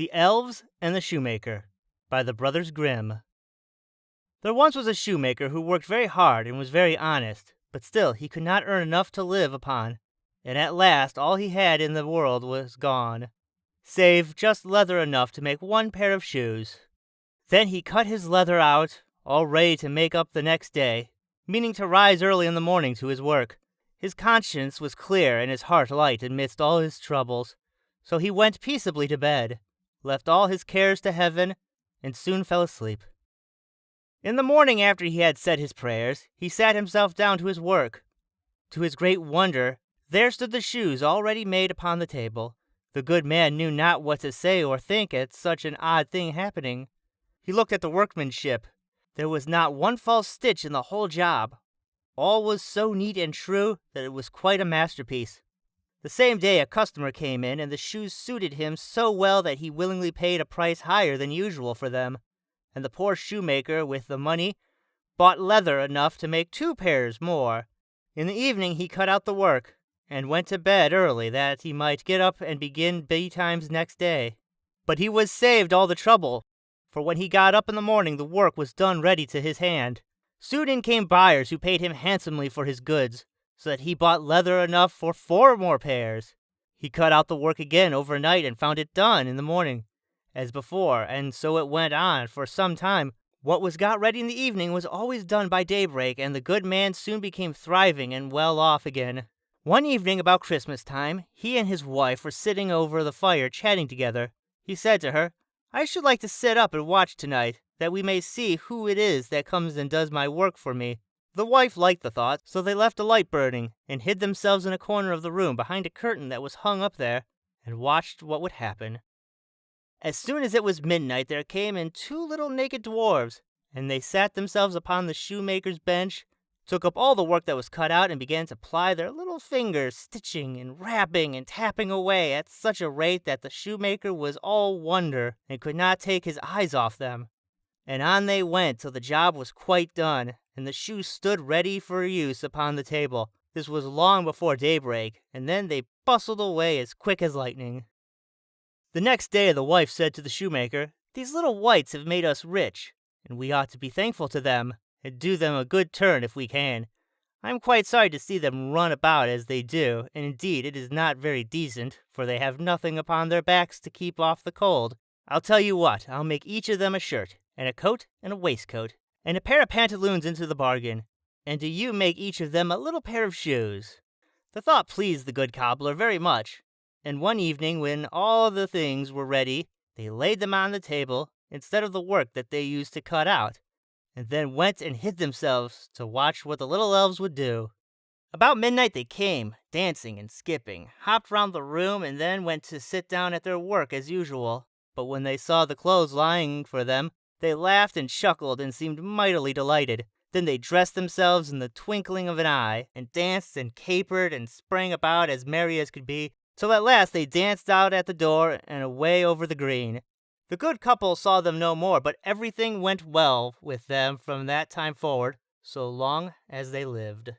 The Elves and the Shoemaker by the brothers Grimm. There once was a shoemaker who worked very hard and was very honest, but still he could not earn enough to live upon, and at last all he had in the world was gone, save just leather enough to make one pair of shoes. Then he cut his leather out, all ready to make up the next day, meaning to rise early in the morning to his work. His conscience was clear and his heart light amidst all his troubles, so he went peaceably to bed, left all his cares to heaven, and soon fell asleep. In the morning, after he had said his prayers, he sat himself down to his work. To his great wonder, there stood the shoes already made upon the table. The good man knew not what to say or think at such an odd thing happening. He looked at the workmanship. There was not one false stitch in the whole job. All was so neat and true that it was quite a masterpiece. The same day a customer came in, and the shoes suited him so well that he willingly paid a price higher than usual for them. And the poor shoemaker, with the money, bought leather enough to make 2 pairs more. In the evening he cut out the work, and went to bed early that he might get up and begin betimes next day. But he was saved all the trouble, for when he got up in the morning the work was done ready to his hand. Soon in came buyers who paid him handsomely for his goods, so that he bought leather enough for 4 more pairs. He cut out the work again overnight and found it done in the morning, as before, and so it went on for some time. What was got ready in the evening was always done by daybreak, and the good man soon became thriving and well off again. One evening about Christmas time, he and his wife were sitting over the fire chatting together. He said to her, "I should like to sit up and watch tonight, that we may see who it is that comes and does my work for me." The wife liked the thought, so they left a light burning, and hid themselves in a corner of the room behind a curtain that was hung up there, and watched what would happen. As soon as it was midnight there came in 2 little naked dwarves, and they sat themselves upon the shoemaker's bench, took up all the work that was cut out, and began to ply their little fingers, stitching and rapping and tapping away at such a rate that the shoemaker was all wonder, and could not take his eyes off them. And on they went till the job was quite done, and the shoes stood ready for use upon the table. This was long before daybreak, and then they bustled away as quick as lightning. The next day the wife said to the shoemaker, "These little wights have made us rich, and we ought to be thankful to them, and do them a good turn if we can. I am quite sorry to see them run about as they do, and indeed it is not very decent, for they have nothing upon their backs to keep off the cold. I'll tell you what, I'll make each of them a shirt, and a coat, and a waistcoat, and a pair of pantaloons into the bargain, and do you make each of them a little pair of shoes." The thought pleased the good cobbler very much, and one evening when all the things were ready, they laid them on the table, instead of the work that they used to cut out, and then went and hid themselves to watch what the little elves would do. About midnight they came, dancing and skipping, hopped round the room, and then went to sit down at their work as usual. But when they saw the clothes lying for them, they laughed and chuckled and seemed mightily delighted. Then they dressed themselves in the twinkling of an eye, and danced and capered and sprang about as merry as could be, till at last they danced out at the door and away over the green. The good couple saw them no more, but everything went well with them from that time forward, so long as they lived.